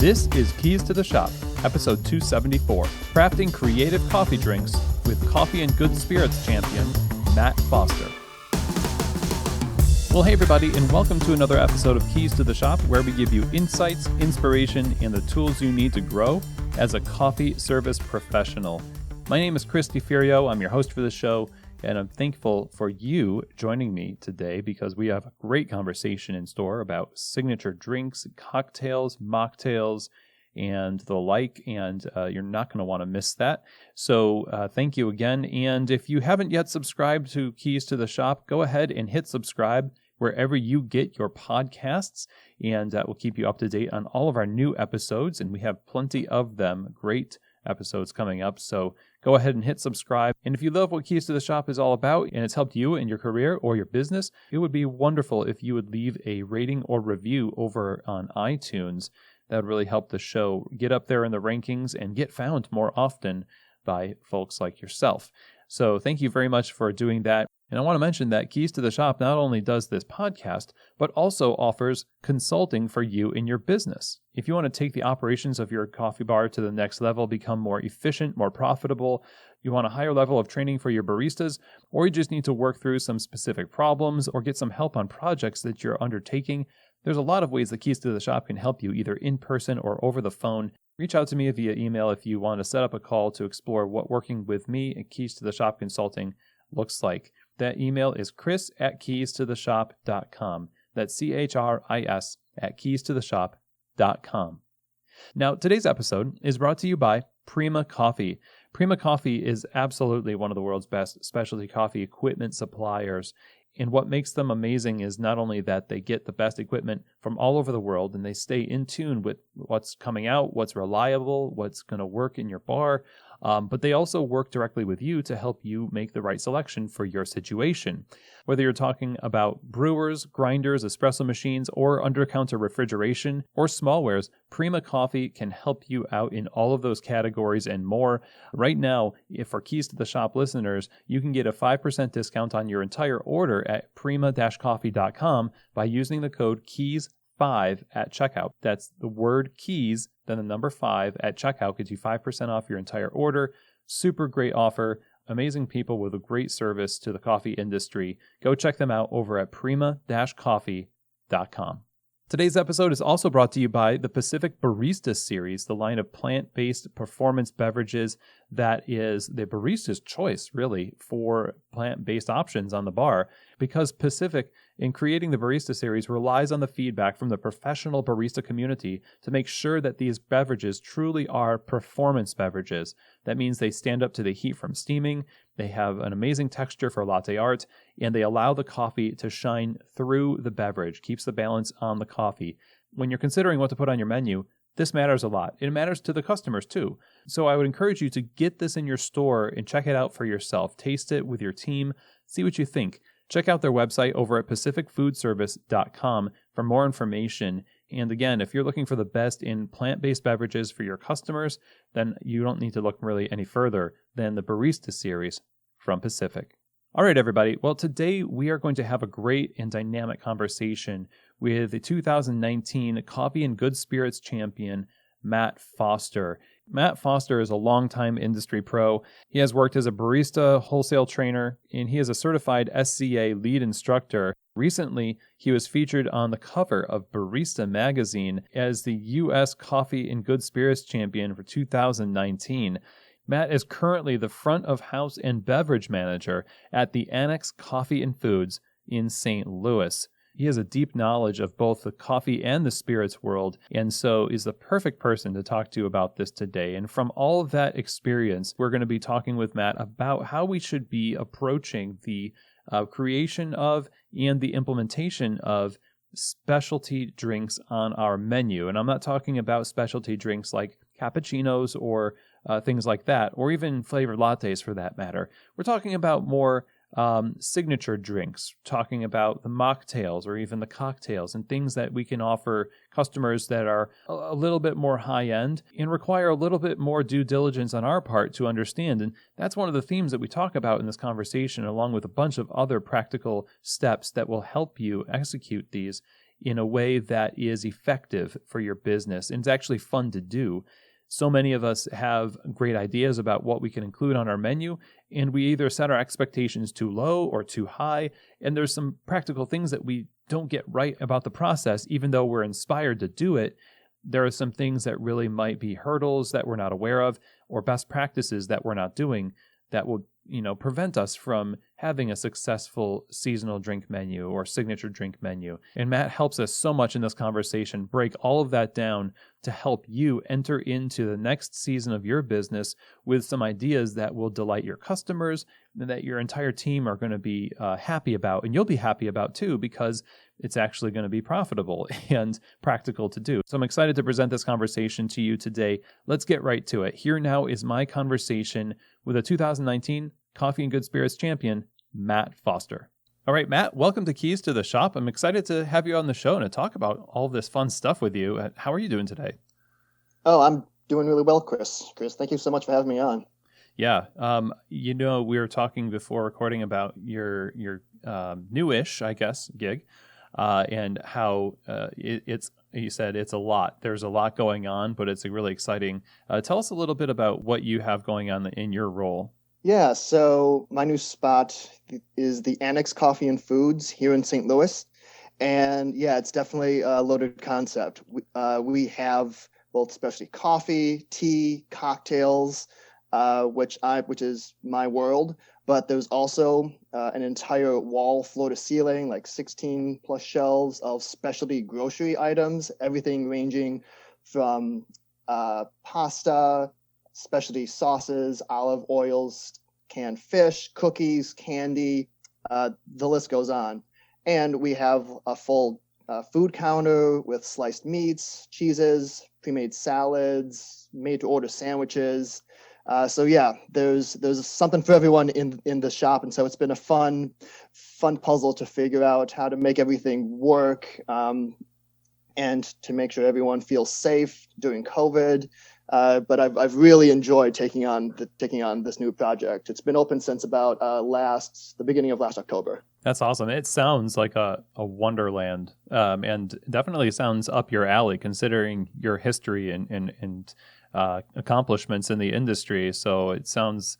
This is Keys to the Shop, episode 274, crafting creative coffee drinks with coffee and good spirits champion, Matt Foster. Well, hey everybody, and welcome to another episode of Keys to the Shop, where we give you insights, inspiration, and the tools you need to grow as a coffee service professional. My name is Chris DeFirio. I'm your host for the show, and I'm thankful for you joining me today because we have a great conversation in store about signature drinks, cocktails, mocktails, and the like, and you're not going to want to miss that. So thank you again. And if you haven't yet subscribed to Keys to the Shop, go ahead and hit subscribe wherever you get your podcasts, and that will keep you up to date on all of our new episodes, and we have plenty of them, great episodes coming up. So go ahead and hit subscribe. And if you love what Keys to the Shop is all about and it's helped you in your career or your business, it would be wonderful if you would leave a rating or review over on iTunes. That would really help the show get up there in the rankings and get found more often by folks like yourself. So thank you very much for doing that. And I want to mention that Keys to the Shop not only does this podcast, but also offers consulting for you in your business. If you want to take the operations of your coffee bar to the next level, become more efficient, more profitable, you want a higher level of training for your baristas, or you just need to work through some specific problems or get some help on projects that you're undertaking, there's a lot of ways that Keys to the Shop can help you, either in person or over the phone. Reach out to me via email if you want to set up a call to explore what working with me at Keys to the Shop Consulting looks like. That email is chris@keystotheshop.com. That's CHRIS@keystotheshop.com. Now, today's episode is brought to you by Prima Coffee. Prima Coffee is absolutely one of the world's best specialty coffee equipment suppliers. And what makes them amazing is not only that they get the best equipment from all over the world and they stay in tune with what's coming out, what's reliable, what's going to work in your bar, but they also work directly with you to help you make the right selection for your situation. Whether you're talking about brewers, grinders, espresso machines, or under-counter refrigeration, or smallwares, Prima Coffee can help you out in all of those categories and more. Right now, if for Keys to the Shop listeners, you can get a 5% discount on your entire order at prima-coffee.com by using the code KEYS5 at checkout. That's the word keys, then the number 5 at checkout gets you 5% off your entire order. Super great offer. Amazing people with a great service to the coffee industry. Go check them out over at prima-coffee.com. Today's episode is also brought to you by the Pacific Barista Series, the line of plant-based performance beverages that is the barista's choice, really, for plant-based options on the bar, because Pacific, in creating the Barista Series, relies on the feedback from the professional barista community to make sure that these beverages truly are performance beverages. That means they stand up to the heat from steaming, they have an amazing texture for latte art, and they allow the coffee to shine through the beverage, keeps the balance on the coffee. When you're considering what to put on your menu, this matters a lot. It matters to the customers too. So I would encourage you to get this in your store and check it out for yourself. Taste it with your team. See what you think. Check out their website over at pacificfoodservice.com for more information. And again, if you're looking for the best in plant-based beverages for your customers, then you don't need to look really any further than the Barista Series from Pacific. All right, everybody. Well, today we are going to have a great and dynamic conversation with the 2019 Coffee and Good Spirits champion, Matt Foster. Matt Foster is a longtime industry pro. He has worked as a barista, wholesale trainer, and he is a certified SCA lead instructor. Recently, he was featured on the cover of Barista magazine as the U.S. Coffee and Good Spirits champion for 2019. Matt is currently the front of house and beverage manager at the Annex Coffee and Foods in St. Louis. He has a deep knowledge of both the coffee and the spirits world, and so is the perfect person to talk to about this today. And from all of that experience, we're going to be talking with Matt about how we should be approaching the creation of and the implementation of specialty drinks on our menu. And I'm not talking about specialty drinks like cappuccinos or things like that, or even flavored lattes for that matter. We're talking about more signature drinks, talking about the mocktails or even the cocktails and things that we can offer customers that are a little bit more high-end and require a little bit more due diligence on our part to understand. And that's one of the themes that we talk about in this conversation, along with a bunch of other practical steps that will help you execute these in a way that is effective for your business. And it's actually fun to do. So many of us have great ideas about what we can include on our menu, and we either set our expectations too low or too high. And there's some practical things that we don't get right about the process, even though we're inspired to do it. There are some things that really might be hurdles that we're not aware of, or best practices that we're not doing that will, prevent us from having a successful seasonal drink menu or signature drink menu. And Matt helps us so much in this conversation break all of that down to help you enter into the next season of your business with some ideas that will delight your customers and that your entire team are going to be happy about. And you'll be happy about too, because it's actually going to be profitable and practical to do. So I'm excited to present this conversation to you today. Let's get right to it. Here now is my conversation with a 2019 Coffee and Good Spirits champion, Matt Foster. All right, Matt, welcome to Keys to the Shop. I'm excited to have you on the show and to talk about all this fun stuff with you. How are you doing today? Oh, I'm doing really well, Chris. Thank you so much for having me on. Yeah. We were talking before recording about your newish, I guess, gig, and how you said it's a lot. There's a lot going on, but it's really exciting. Tell us a little bit about what you have going on in your role. Yeah, so my new spot is the Annex Coffee and Foods here in St. Louis. And yeah, it's definitely a loaded concept. We have both specialty coffee, tea, cocktails, which is my world. But there's also an entire wall, floor to ceiling, like 16 plus shelves of specialty grocery items, everything ranging from pasta, specialty sauces, olive oils, canned fish, cookies, candy, the list goes on. And we have a full food counter with sliced meats, cheeses, pre-made salads, made-to-order sandwiches. So yeah, there's something for everyone in the shop, and so it's been a fun puzzle to figure out how to make everything work, and to make sure everyone feels safe during COVID. But I've really enjoyed taking on this new project. It's been open since about the beginning of last October. That's awesome. It sounds like a wonderland, and definitely sounds up your alley considering your history and accomplishments in the industry. So it sounds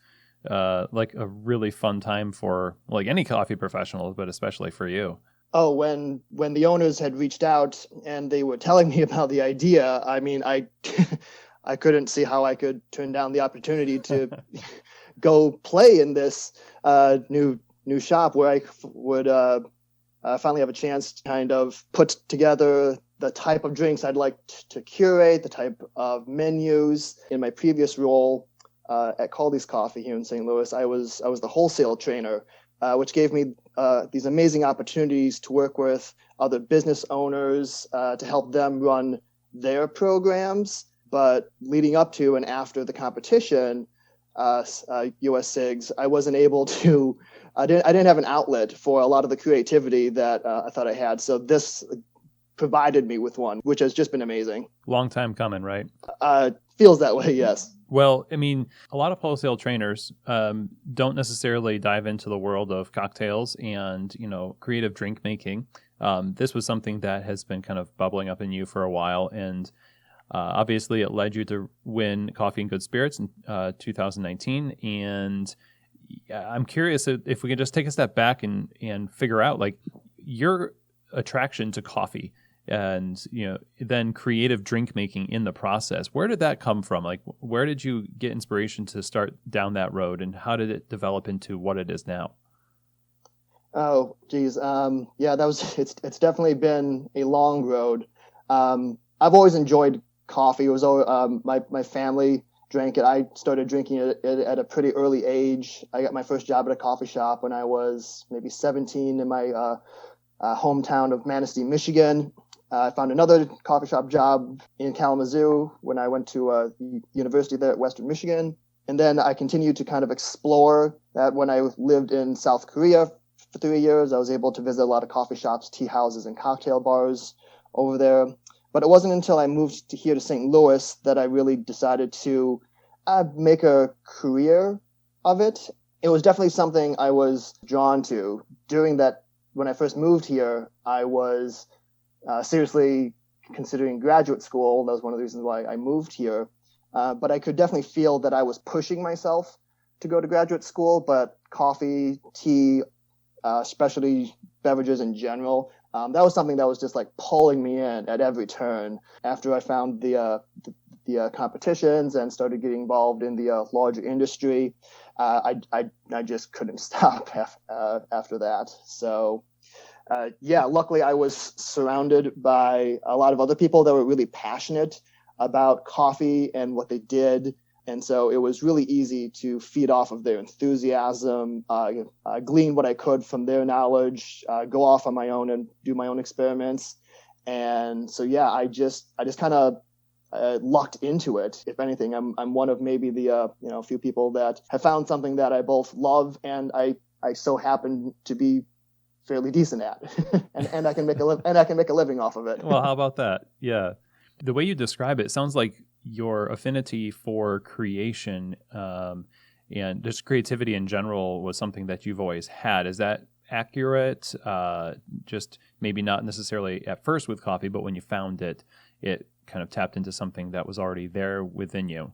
like a really fun time for like any coffee professional, but especially for you. Oh, when the owners had reached out and they were telling me about the idea, I mean, I couldn't see how I could turn down the opportunity to go play in this new shop where I would finally have a chance to kind of put together the type of drinks I'd like to curate, the type of menus. In my previous role at Kaldis Coffee here in St. Louis, I was the wholesale trainer, which gave me these amazing opportunities to work with other business owners to help them run their programs. But leading up to and after the competition, US SIGs, I wasn't able to. I didn't have an outlet for a lot of the creativity that I thought I had. So this provided me with one, which has just been amazing. Long time coming, right? Feels that way, yes. Well, I mean, a lot of wholesale trainers don't necessarily dive into the world of cocktails and, creative drink making. This was something that has been kind of bubbling up in you for a while, and obviously it led you to win Coffee and Good Spirits in 2019. And I'm curious if we can just take a step back and figure out like your attraction to coffee and then creative drink making in the process. Where did that come from? Like, where did you get inspiration to start down that road, and how did it develop into what it is now? Oh, geez. Yeah, it's definitely been a long road. I've always enjoyed coffee. It was always, my family drank it. I started drinking it at a pretty early age. I got my first job at a coffee shop when I was maybe 17 in my hometown of Manistee, Michigan. I found another coffee shop job in Kalamazoo when I went to the university there at Western Michigan. And then I continued to kind of explore that. When I lived in South Korea for 3 years, I was able to visit a lot of coffee shops, tea houses, and cocktail bars over there. But it wasn't until I moved here to St. Louis that I really decided to make a career of it. It was definitely something I was drawn to. During that, when I first moved here, I was seriously considering graduate school. That was one of the reasons why I moved here. But I could definitely feel that I was pushing myself to go to graduate school. But coffee, tea, specialty beverages in general, that was something that was just like pulling me in at every turn. After I found the competitions and started getting involved in the larger industry, I just couldn't stop after that. So yeah, luckily I was surrounded by a lot of other people that were really passionate about coffee and what they did. And so it was really easy to feed off of their enthusiasm, glean what I could from their knowledge, go off on my own and do my own experiments. And so, yeah, I just kind of lucked into it. If anything, I'm one of maybe the few people that have found something that I both love and I so happen to be fairly decent at, and I can make a living off of it. Well, how about that? Yeah, the way you describe it sounds like your affinity for creation and just creativity in general was something that you've always had. Is that accurate? Just maybe not necessarily at first with coffee, but when you found it, it kind of tapped into something that was already there within you.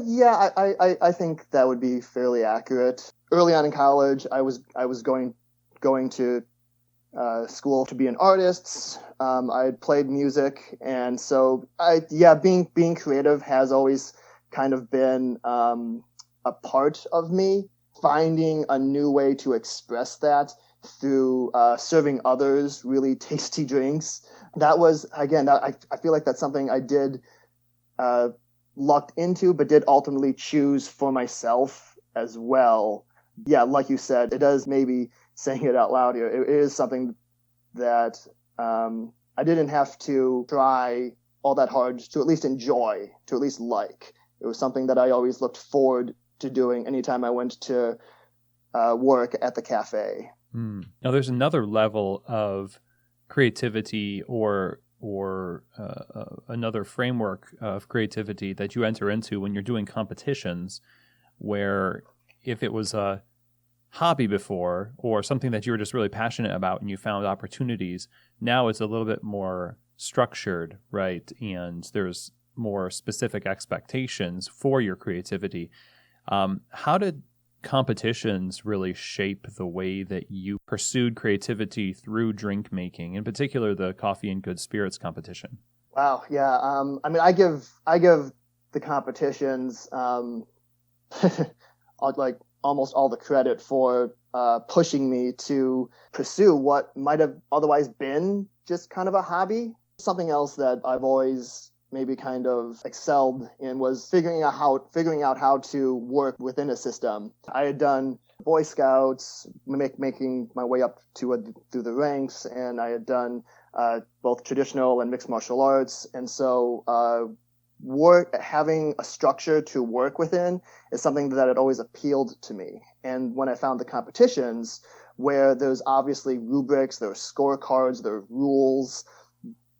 Yeah, I think that would be fairly accurate. Early on in college, I was going to school to be an artist. I had played music, and so being creative has always kind of been a part of me. Finding a new way to express that through serving others really tasty drinks. That was, again, I feel like that's something I did lucked into, but did ultimately choose for myself as well. Yeah, like you said, it does, maybe saying it out loud here, it is something that I didn't have to try all that hard to at least enjoy, to at least like. It was something that I always looked forward to doing anytime I went to work at the cafe. Now, there's another level of creativity or another framework of creativity that you enter into when you're doing competitions, where if it was a hobby before or something that you were just really passionate about and you found opportunities, now it's a little bit more structured, right? And there's more specific expectations for your creativity. How did competitions really shape the way that you pursued creativity through drink making, in particular the coffee and good spirits competition? Wow, yeah. I mean, I give the competitions like almost all the credit for pushing me to pursue what might have otherwise been just kind of a hobby. Something else that I've always maybe kind of excelled in was figuring out how to work within a system. I had done Boy Scouts, making my way up through the ranks, and I had done both traditional and mixed martial arts, and so having a structure to work within is something that had always appealed to me. And when I found the competitions, where there's obviously rubrics, there are scorecards, there are rules,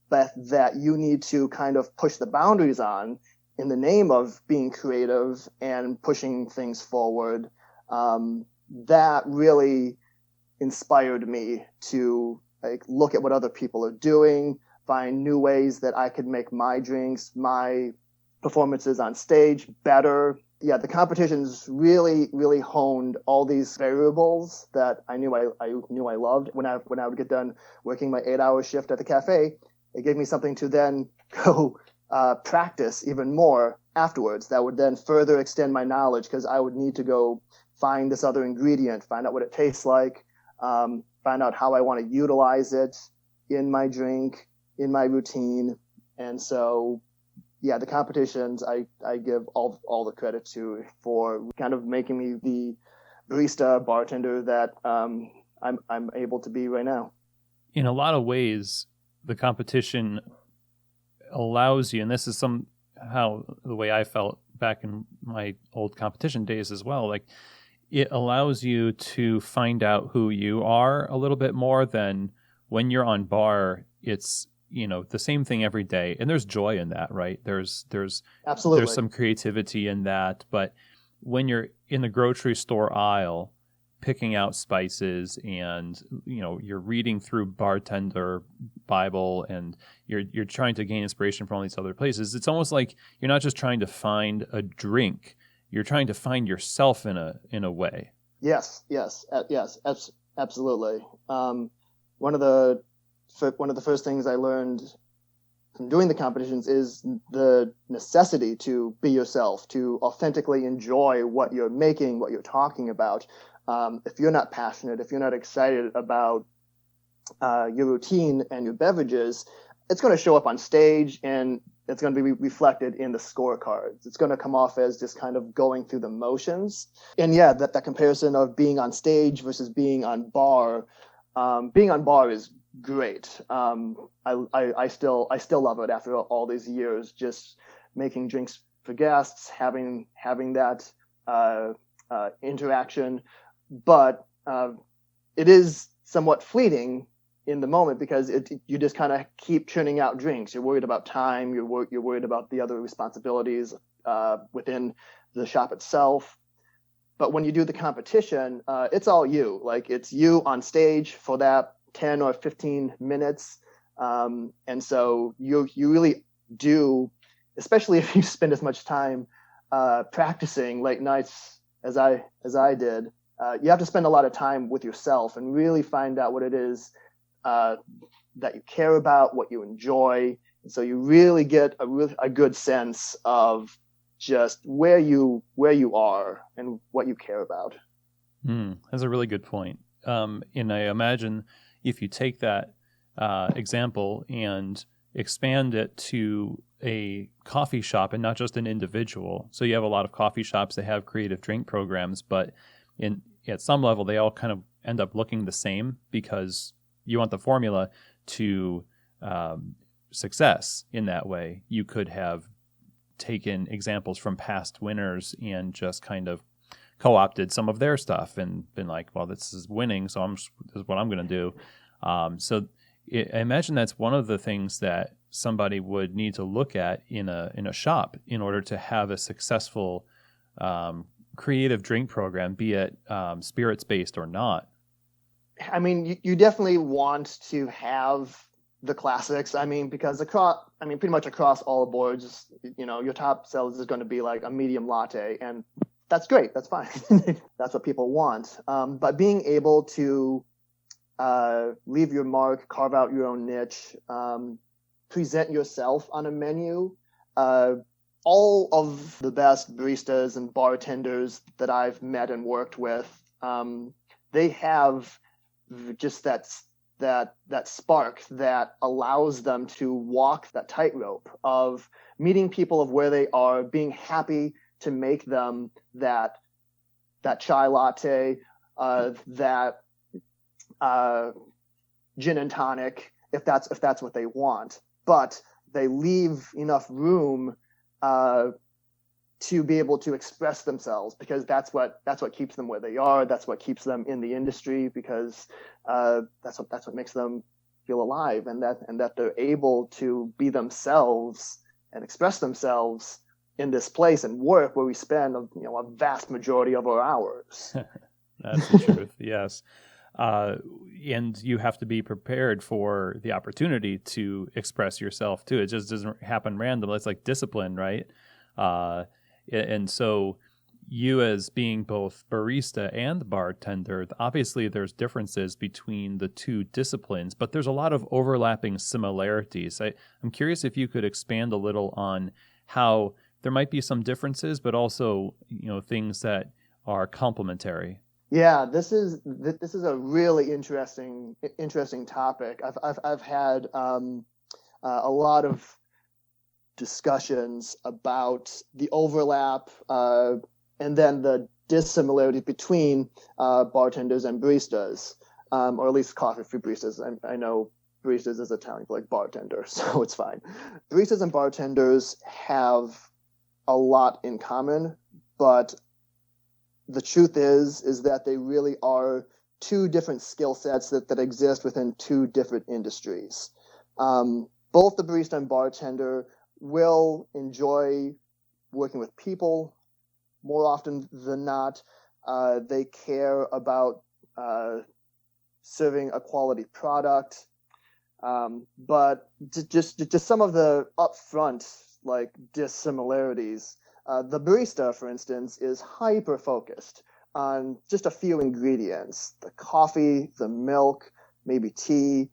but that you need to kind of push the boundaries on in the name of being creative and pushing things forward, that really inspired me to look at what other people are doing, find new ways that I could make my drinks, my performances on stage better. Yeah, the competitions really, really honed all these variables that I knew I loved. When I would get done working my 8-hour shift at the cafe, it gave me something to then go practice even more afterwards. That would then further extend my knowledge, because I would need to go find this other ingredient, find out what it tastes like, find out how I want to utilize it in my drink, in my routine. And so, yeah, the competitions I give all the credit to for kind of making me the barista, bartender that I'm able to be right now. In a lot of ways, the competition allows you, and this is somehow the way I felt back in my old competition days as well, like it allows you to find out who you are a little bit more than when you're on bar. It's, the same thing every day, and there's joy in that, right? There's Absolutely. some creativity in that, but when you're in the grocery store aisle picking out spices, and you're reading through bartender Bible, and you're trying to gain inspiration from all these other places. It's almost like you're not just trying to find a drink, you're trying to find yourself in a way. Yes, absolutely. One of the first things I learned from doing the competitions is the necessity to be yourself, to authentically enjoy what you're making, what you're talking about. If you're not passionate, if you're not excited about your routine and your beverages, it's going to show up on stage, and it's going to be reflected in the scorecards. It's going to come off as just kind of going through the motions. And yeah, that comparison of being on stage versus being on bar. Being on bar is great. I still love it after all these years, just making drinks for guests, having that interaction. But it is somewhat fleeting in the moment, because you just kind of keep churning out drinks. You're worried about time. You're worried about the other responsibilities within the shop itself. But when you do the competition, it's all you. Like, it's you on stage for that 10 or 15 minutes. And so you really do, especially if you spend as much time practicing late nights as I did, you have to spend a lot of time with yourself and really find out what it is that you care about, what you enjoy. And so you really get a good sense of just where you are and what you care about. That's a really good point. And I imagine if you take that example and expand it to a coffee shop and not just an individual. So you have a lot of coffee shops that have creative drink programs, but at some level they all kind of end up looking the same, because you want the formula to success in that way. You could have taken examples from past winners and just kind of co-opted some of their stuff and been like, well, this is winning, so this is what I'm going to do. I imagine that's one of the things that somebody would need to look at in a shop in order to have a successful creative drink program, be it spirits-based or not. I mean, you definitely want to have the classics. I mean, because pretty much across all the boards, your top sellers is going to be like a medium latte, and that's great. That's fine. That's what people want. But being able to leave your mark, carve out your own niche, present yourself on a menu. All of the best baristas and bartenders that I've met and worked with, they have just that spark that allows them to walk that tightrope of meeting people of where they are, being happy to make them that chai latte, that gin and tonic, if that's what they want. But they leave enough room to be able to express themselves, because that's what keeps them where they are. That's what keeps them in the industry, because that's what makes them feel alive, and that they're able to be themselves and express themselves in this place and work where we spend a vast majority of our hours. That's the truth. Yes. And you have to be prepared for the opportunity to express yourself too. It just doesn't happen randomly. It's like discipline, right? And so you, as being both barista and bartender, obviously there's differences between the two disciplines, but there's a lot of overlapping similarities. I'm curious if you could expand a little on how there might be some differences, but also, things that are complementary. Yeah, this is a really interesting topic. I've had a lot of discussions about the overlap and then the dissimilarity between bartenders and baristas, or at least coffee-free baristas. I know baristas is Italian for like bartender, so it's fine. Baristas and bartenders have a lot in common, but the truth is that they really are two different skill sets that exist within two different industries. Both the barista and bartender will enjoy working with people more often than not. They care about serving a quality product. But just some of the upfront like dissimilarities. The barista, for instance, is hyper focused on just a few ingredients: the coffee, the milk, maybe tea.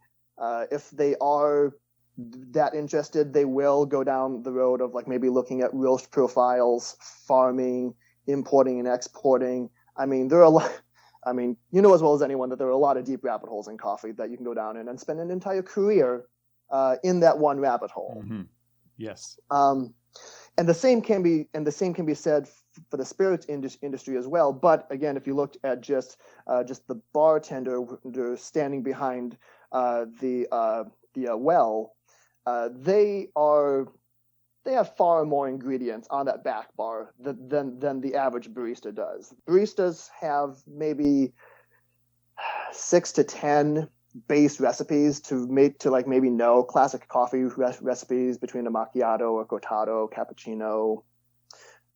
If they are that interested, they will go down the road of like maybe looking at roast profiles, farming, importing and exporting. I mean, there are a lot. I mean, you know as well as anyone that there are a lot of deep rabbit holes in coffee that you can go down in and spend an entire career in that one rabbit hole. Mm-hmm. Yes. And the same can be said for the spirits industry as well. But again, if you looked at just the bartender standing behind the well, they have far more ingredients on that back bar than the average barista does. Baristas have maybe 6 to 10 base recipes to maybe know classic coffee recipes between a macchiato or cortado, cappuccino.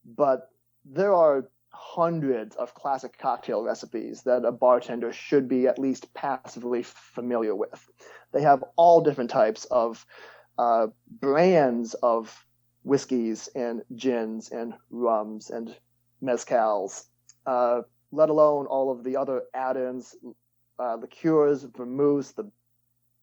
But there are hundreds of classic cocktail recipes that a bartender should be at least passively familiar with. They have all different types of brands of whiskeys and gins and rums and mezcals, let alone all of the other add-ins, liqueurs, vermouths, the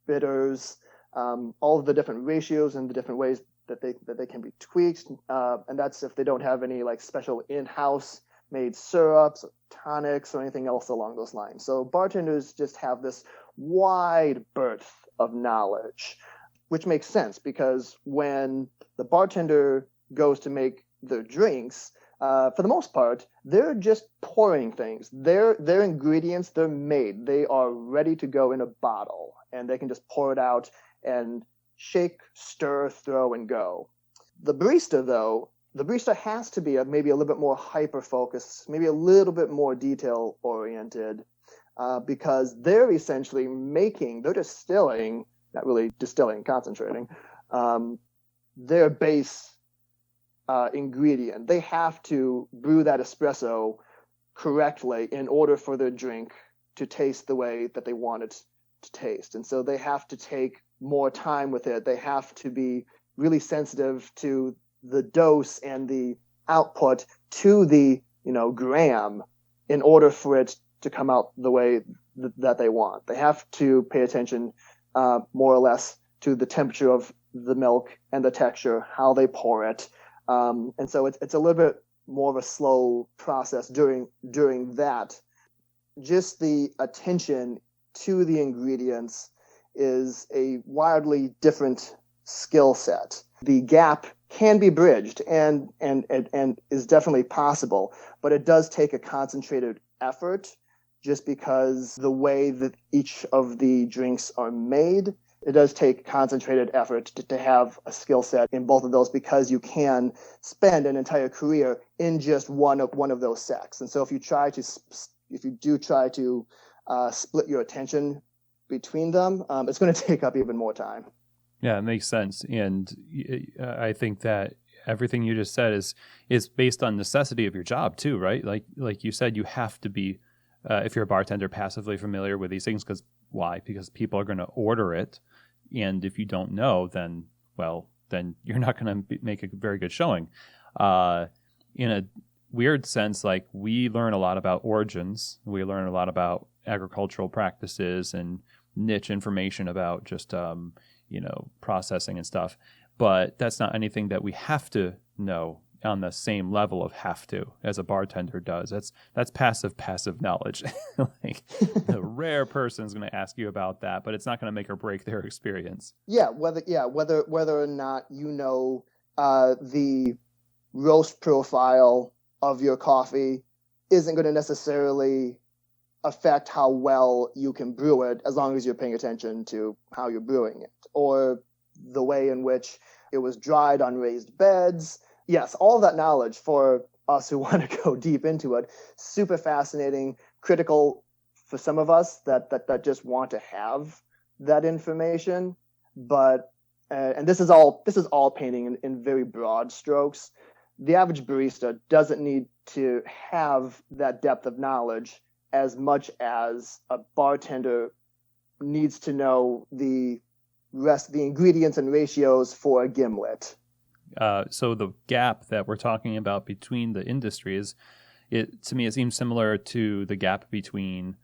bitters, all of the different ratios and the different ways that they can be tweaked. And that's if they don't have any like special in-house made syrups, or tonics, or anything else along those lines. So bartenders just have this wide berth of knowledge, which makes sense because when the bartender goes to make their drinks, for the most part, they're just pouring things. Their ingredients, they're made. They are ready to go in a bottle, and they can just pour it out and shake, stir, throw, and go. The barista, though, has to be maybe a little bit more hyper-focused, maybe a little bit more detail-oriented, because they're essentially they're distilling, not really distilling, concentrating, their base ingredient. They have to brew that espresso correctly in order for their drink to taste the way that they want it to taste. And so they have to take more time with it. They have to be really sensitive to the dose and the output to the gram in order for it to come out the way that they want. They have to pay attention more or less to the temperature of the milk and the texture, how they pour it. And so it's a little bit more of a slow process during that. Just the attention to the ingredients is a wildly different skill set. The gap can be bridged and is definitely possible, but it does take a concentrated effort just because the way that each of the drinks are made. It does take concentrated effort to have a skill set in both of those because you can spend an entire career in just one of those sects. And so if you do try to split your attention between them, it's going to take up even more time. Yeah, it makes sense. And I think that everything you just said is based on necessity of your job too, right? Like you said, you have to be, if you're a bartender, passively familiar with these things. Why? Because people are going to order it. And if you don't know, then you're not going to make a very good showing. In a weird sense, like we learn a lot about origins. We learn a lot about agricultural practices and niche information about just, processing and stuff. But that's not anything that we have to know on the same level of have to as a bartender does. That's passive knowledge. Like the rare person is going to ask you about that, but it's not going to make or break their experience. Whether or not the roast profile of your coffee isn't going to necessarily affect how well you can brew it, as long as you're paying attention to how you're brewing it, or the way in which it was dried on raised beds. Yes, all of that knowledge for us who want to go deep into it, super fascinating, critical for some of us that just want to have that information. But and this is all painting in very broad strokes. the average barista doesn't need to have that depth of knowledge as much as a bartender needs to know the ingredients and ratios for a gimlet. So the gap that we're talking about between the industries, to me, it seems similar to the gap between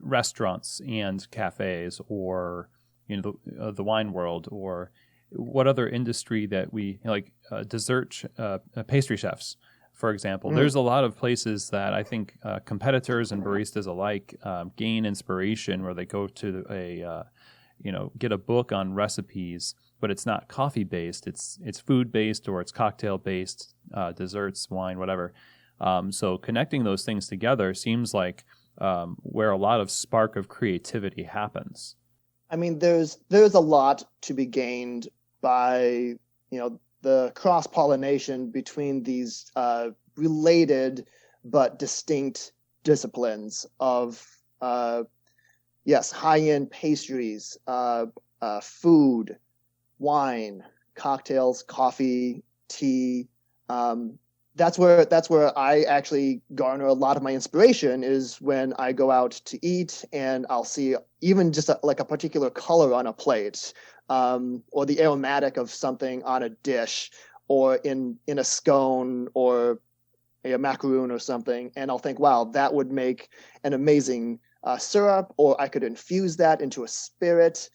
restaurants and cafes, or the wine world, or what other industry that we like, pastry chefs, for example. There's a lot of places that I think competitors and baristas alike gain inspiration, where they go to get a book on recipes, but it's not coffee based. It's food based, or it's cocktail based, desserts, wine, whatever. So connecting those things together seems like where a lot of spark of creativity happens. I mean, there's a lot to be gained by the cross pollination between these related but distinct disciplines of high-end pastries, food, wine, cocktails, coffee, tea. That's where I actually garner a lot of my inspiration, is when I go out to eat and I'll see even just a particular color on a plate, or the aromatic of something on a dish, or in a scone or a macaroon or something, and I'll think, wow, that would make an amazing syrup, or I could infuse that into a spirit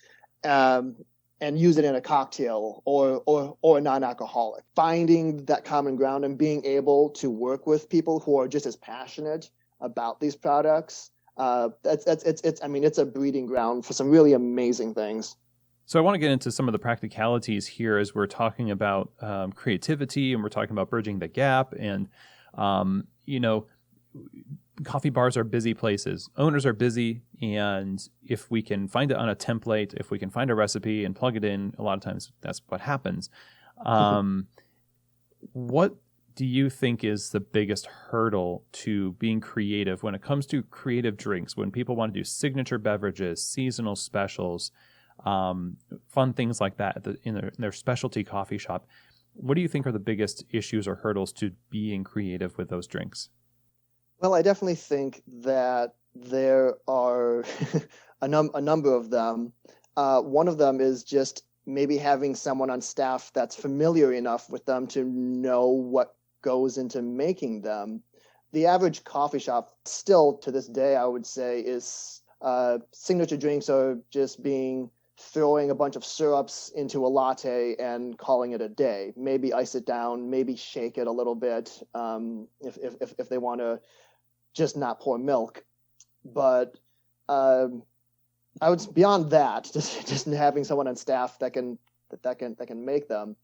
and use it in a cocktail or a non-alcoholic. Finding that common ground and being able to work with people who are just as passionate about these products, it's a breeding ground for some really amazing things. So I want to get into some of the practicalities here as we're talking about creativity, and we're talking about bridging the gap. And, coffee bars are busy places. Owners are busy. And if we can find it on a template, if we can find a recipe and plug it in, a lot of times that's what happens. What do you think is the biggest hurdle to being creative when it comes to creative drinks, when people want to do signature beverages, seasonal specials, fun things like that in their specialty coffee shop? What do you think are the biggest issues or hurdles to being creative with those drinks? Well, I definitely think that there are a number of them. One of them is just maybe having someone on staff that's familiar enough with them to know what goes into making them. The average coffee shop, still to this day, I would say, is signature drinks are just throwing a bunch of syrups into a latte and calling it a day. Maybe ice it down, maybe shake it a little bit, if they want to just not pour milk. But I would, beyond that, just having someone on staff that can make them,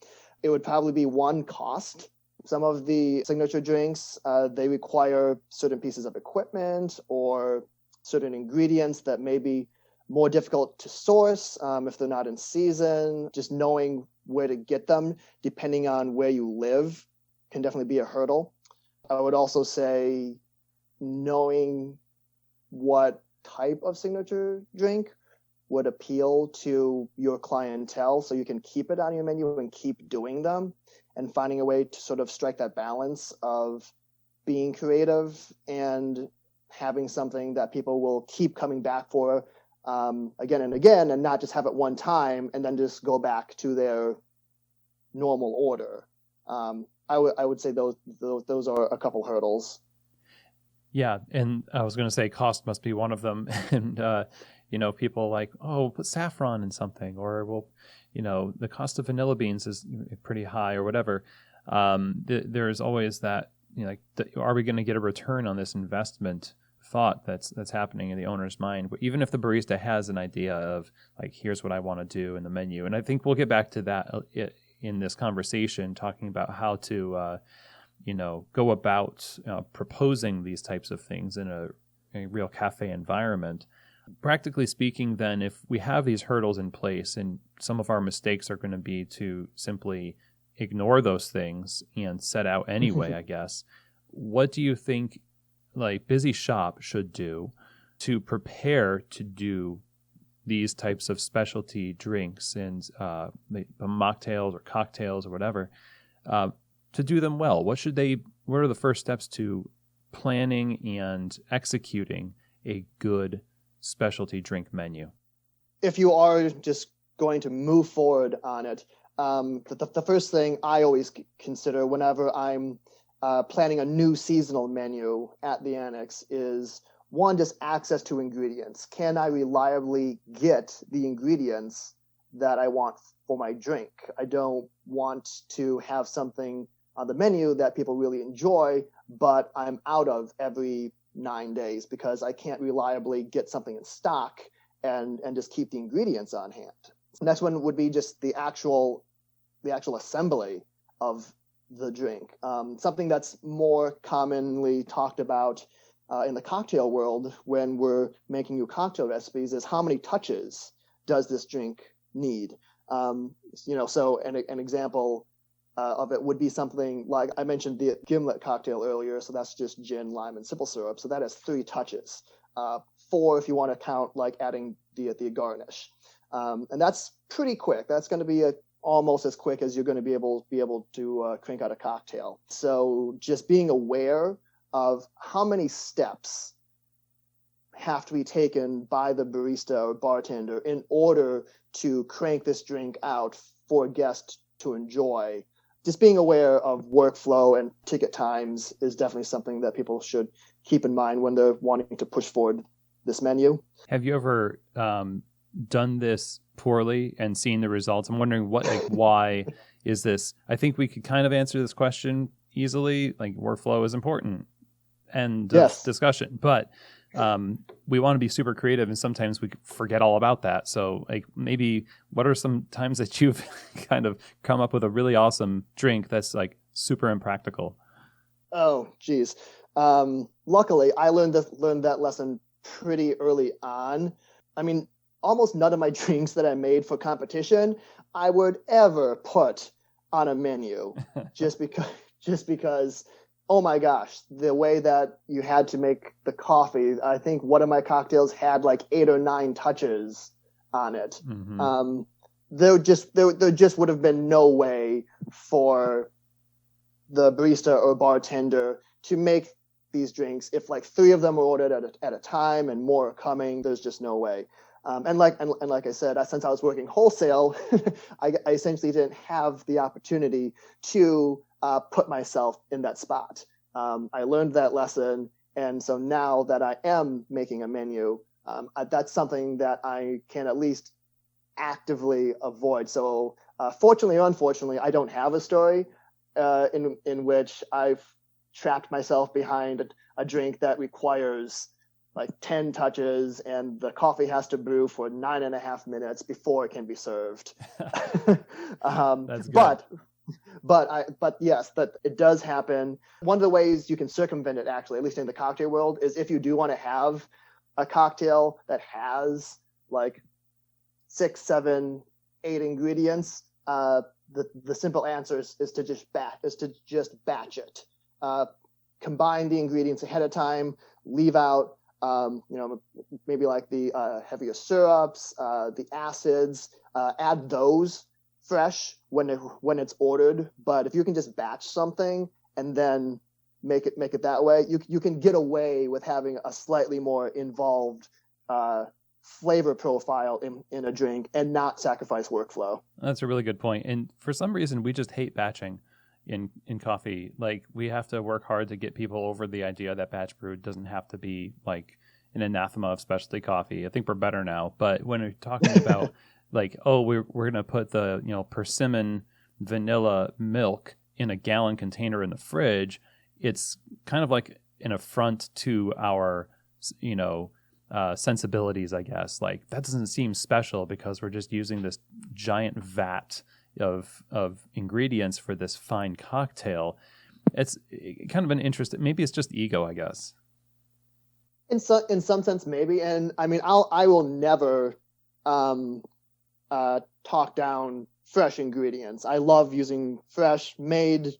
it would probably be one, cost. Some of the signature drinks, they require certain pieces of equipment or certain ingredients that may be more difficult to source if they're not in season. Just knowing where to get them, depending on where you live, can definitely be a hurdle. I would also say knowing what type of signature drink would appeal to your clientele, so you can keep it on your menu and keep doing them, and finding a way to sort of strike that balance of being creative and having something that people will keep coming back for again and again, and not just have it one time and then just go back to their normal order. I would say those are a couple hurdles. Yeah, and I was going to say cost must be one of them. And, people like, oh, put saffron in something, or, well, the cost of vanilla beans is pretty high, or whatever. There's always that, are we going to get a return on this investment thought that's happening in the owner's mind? But even if the barista has an idea of, like, here's what I want to do in the menu. And I think we'll get back to that in this conversation, talking about how to go about proposing these types of things in a real cafe environment. Practically speaking, then, if we have these hurdles in place, and some of our mistakes are going to be to simply ignore those things and set out anyway, I guess, what do you think, like, Busy Shop should do to prepare to do these types of specialty drinks and mocktails or cocktails or whatever, to do them well? What are the first steps to planning and executing a good specialty drink menu? If you are just going to move forward on it, the first thing I always consider whenever I'm planning a new seasonal menu at the Annex is, one, just access to ingredients. Can I reliably get the ingredients that I want for my drink? I don't want to have something on the menu that people really enjoy, but I'm out of every 9 days because I can't reliably get something in stock and just keep the ingredients on hand. Next one would be just the actual assembly of the drink. Something that's more commonly talked about in the cocktail world when we're making new cocktail recipes is how many touches does this drink need? So an example of it would be something like, I mentioned the gimlet cocktail earlier, so that's just gin, lime, and simple syrup. So that has 3 touches. 4 if you want to count like adding the garnish. And that's pretty quick. That's going to be almost as quick as you're going to be able to crank out a cocktail. So just being aware of how many steps have to be taken by the barista or bartender in order to crank this drink out for a guest to enjoy. Just being aware of workflow and ticket times is definitely something that people should keep in mind when they're wanting to push forward this menu. Have you ever done this poorly and seen the results? I'm wondering why is this? I think we could kind of answer this question easily. Like, workflow is important and Yes. discussion, but we want to be super creative, and sometimes we forget all about that. So, like, maybe what are some times that you've kind of come up with a really awesome drink that's like super impractical? Oh, geez. Luckily, I learned that lesson pretty early on. I mean, almost none of my drinks that I made for competition I would ever put on a menu, just because. Oh my gosh, the way that you had to make the coffee, I think one of my cocktails had like 8 or 9 touches on it. Mm-hmm. There just would have been no way for the barista or bartender to make these drinks if like 3 of them were ordered at a time and more are coming. There's just no way. And like I said, since I was working wholesale, I essentially didn't have the opportunity to put myself in that spot. I learned that lesson, and so now that I am making a menu, that's something that I can at least actively avoid. So fortunately or unfortunately, I don't have a story in which I've trapped myself behind a drink that requires like 10 touches and the coffee has to brew for 9.5 minutes before it can be served. That's good. But yes, that it does happen. One of the ways you can circumvent it, actually, at least in the cocktail world, is if you do want to have a cocktail that has like 6, 7, 8 ingredients, the simple answer is to just batch it. Combine the ingredients ahead of time, leave out maybe like the heavier syrups, the acids, add those fresh when it's ordered. But if you can just batch something and then make it that way, you can get away with having a slightly more involved flavor profile in a drink and not sacrifice workflow. That's a really good point. And for some reason, we just hate batching in coffee. Like, we have to work hard to get people over the idea that batch brew doesn't have to be like an anathema of specialty coffee. I think we're better now. But when we're talking about like, oh, we're going to put the, persimmon vanilla milk in a gallon container in the fridge, it's kind of like an affront to our, sensibilities, I guess. Like, that doesn't seem special because we're just using this giant vat of ingredients for this fine cocktail. It's kind of an interest. Maybe it's just ego, I guess. In some sense, maybe. And I mean, I will never talk down fresh ingredients. I love using fresh, made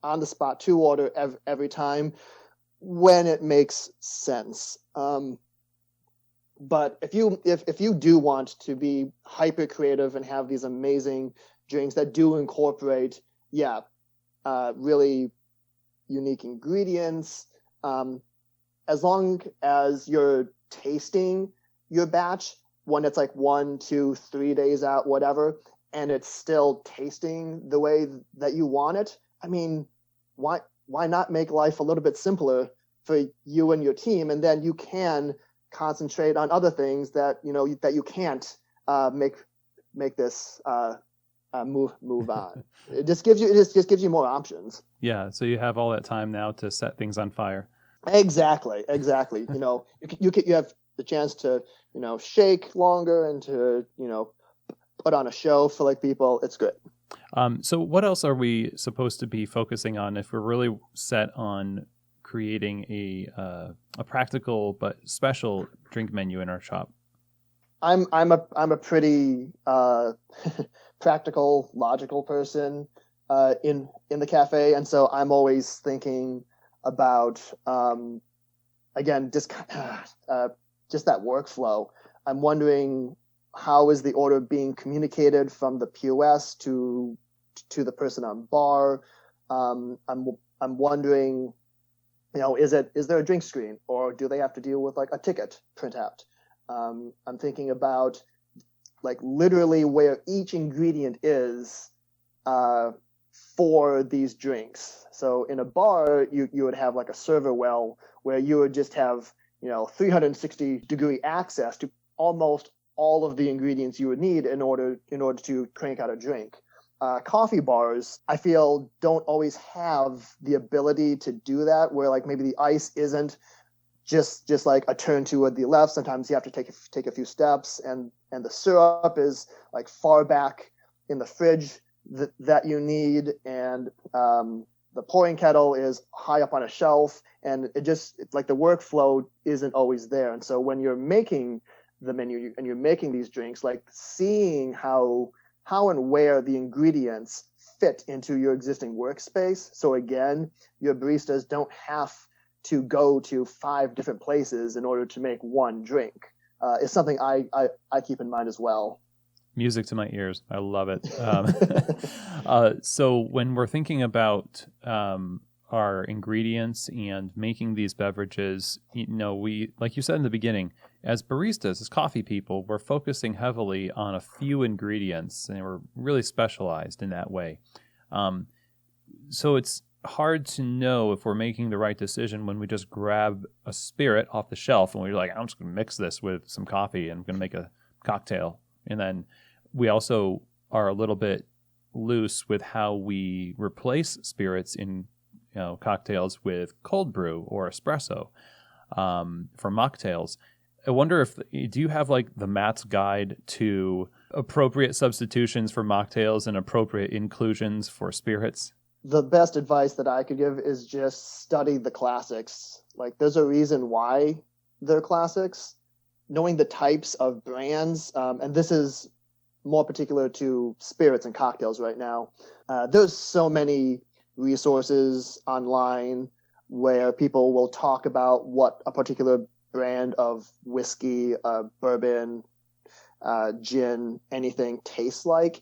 on the spot to order every time when it makes sense. But if you do want to be hyper creative and have these amazing drinks that do incorporate, really unique ingredients. As long as you're tasting your batch when it's like 1, 2, 3 days out, whatever, and it's still tasting the way that you want it, I mean, why not make life a little bit simpler for you and your team, and then you can concentrate on other things that that you can't make this move on. It just gives you more options. Yeah, so you have all that time now to set things on fire. Exactly. You have the chance to shake longer and to put on a show for like people. It's good. So what else are we supposed to be focusing on if we're really set on creating a practical but special drink menu in our shop? I'm a pretty practical, logical person in the cafe, and so I'm always thinking about again just that workflow. I'm wondering, how is the order being communicated from the POS to the person on bar? I'm wondering, is there a drink screen, or do they have to deal with like a ticket printout? I'm thinking about like literally where each ingredient is for these drinks. So in a bar, you would have like a server well where you would just have 360-degree access to almost all of the ingredients you would need in order to crank out a drink. Coffee bars, I feel, don't always have the ability to do that, where like maybe the ice isn't just like a turn to the left. Sometimes you have to take a few steps, and the syrup is like far back in the fridge that you need, and the pouring kettle is high up on a shelf, and it's like the workflow isn't always there. And so when you're making the menu and you're making these drinks, like seeing how and where the ingredients fit into your existing workspace. So again, your baristas don't have to go to 5 different places in order to make one drink. Is something I keep in mind as well. Music to my ears. I love it. So when we're thinking about our ingredients and making these beverages, we, like you said in the beginning, as baristas, as coffee people, we're focusing heavily on a few ingredients, and we're really specialized in that way. So it's hard to know if we're making the right decision when we just grab a spirit off the shelf and we're like, I'm just going to mix this with some coffee and I'm going to make a cocktail. And then we also are a little bit loose with how we replace spirits in cocktails with cold brew or espresso for mocktails. I wonder do you have like the Matt's guide to appropriate substitutions for mocktails and appropriate inclusions for spirits? The best advice that I could give is just study the classics. Like, there's a reason why they're classics. Knowing the types of brands, and this is more particular to spirits and cocktails right now. There's so many resources online where people will talk about what a particular brand of whiskey, bourbon, gin, anything tastes like.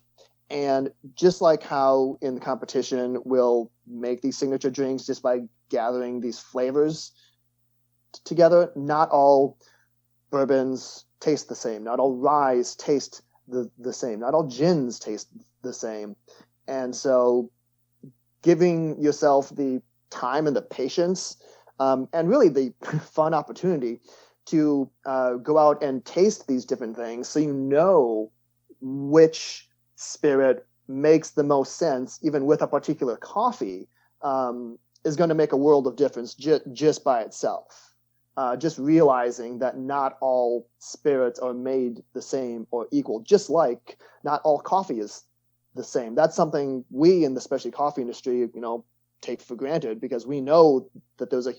And just like how in the competition we'll make these signature drinks just by gathering these flavors together, not all bourbons taste the same. Not all ryes taste the same. Not all gins taste the same. And so giving yourself the time and the patience and really the fun opportunity to go out and taste these different things so you know which spirit makes the most sense, even with a particular coffee, is going to make a world of difference just by itself. Just realizing that not all spirits are made the same or equal, just like not all coffee is the same. That's something we in the specialty coffee industry, take for granted, because we know that there's a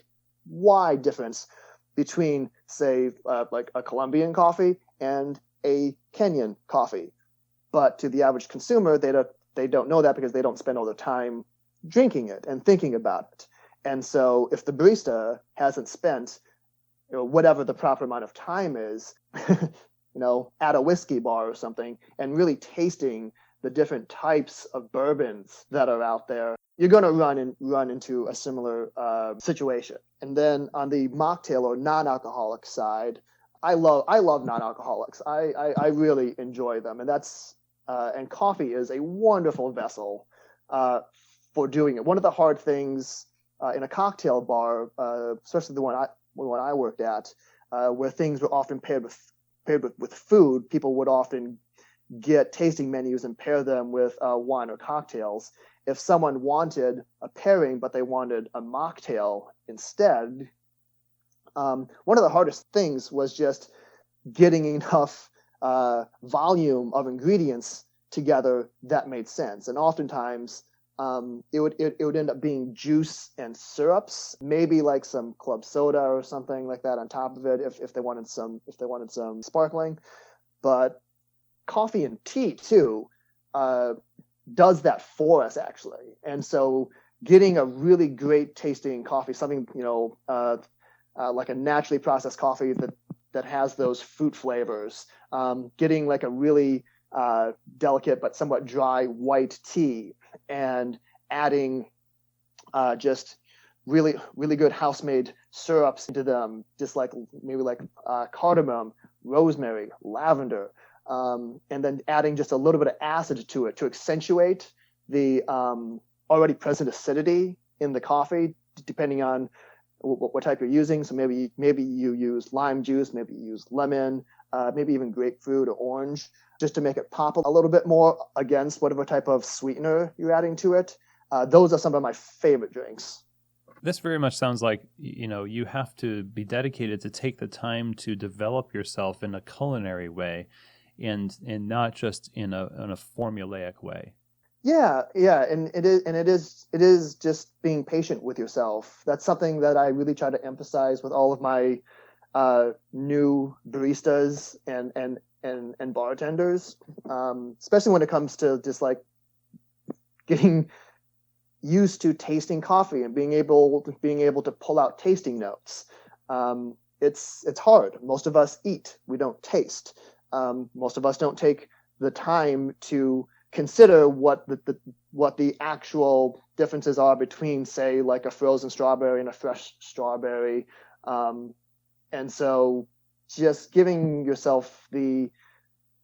wide difference between, say, like a Colombian coffee and a Kenyan coffee. But to the average consumer, they don't know that because they don't spend all their time drinking it and thinking about it. And so if the barista hasn't spent whatever the proper amount of time is, at a whiskey bar or something, and really tasting the different types of bourbons that are out there, you're going to run into a similar situation. And then on the mocktail or non-alcoholic side, I love non-alcoholics. I really enjoy them, and and coffee is a wonderful vessel for doing it. One of the hard things in a cocktail bar, especially the one I worked at, where things were often paired with food, people would often get tasting menus and pair them with wine or cocktails. If someone wanted a pairing, but they wanted a mocktail instead, one of the hardest things was just getting enough volume of ingredients together that made sense. And oftentimes, it would end up being juice and syrups, maybe like some club soda or something like that on top of it, if they wanted some sparkling. But coffee and tea too does that for us actually. And so getting a really great tasting coffee, something like a naturally processed coffee that has those fruit flavors, getting like a really delicate but somewhat dry white tea, and adding just really really good house-made syrups into them, just like maybe like cardamom, rosemary, lavender, and then adding just a little bit of acid to it to accentuate the already present acidity in the coffee, depending on what type you're using. So maybe you use lime juice, maybe you use lemon, maybe even grapefruit or orange, just to make it pop a little bit more against whatever type of sweetener you're adding to it. Those are some of my favorite drinks. This very much sounds like, you have to be dedicated to take the time to develop yourself in a culinary way, and not just in a formulaic way. Yeah, and it is just being patient with yourself. That's something that I really try to emphasize with all of my new baristas and bartenders, especially when it comes to just like getting used to tasting coffee and being able to pull out tasting notes. It's hard. Most of us eat, we don't taste. Most of us don't take the time to consider what the actual differences are between, say, like a frozen strawberry and a fresh strawberry. And so just giving yourself the,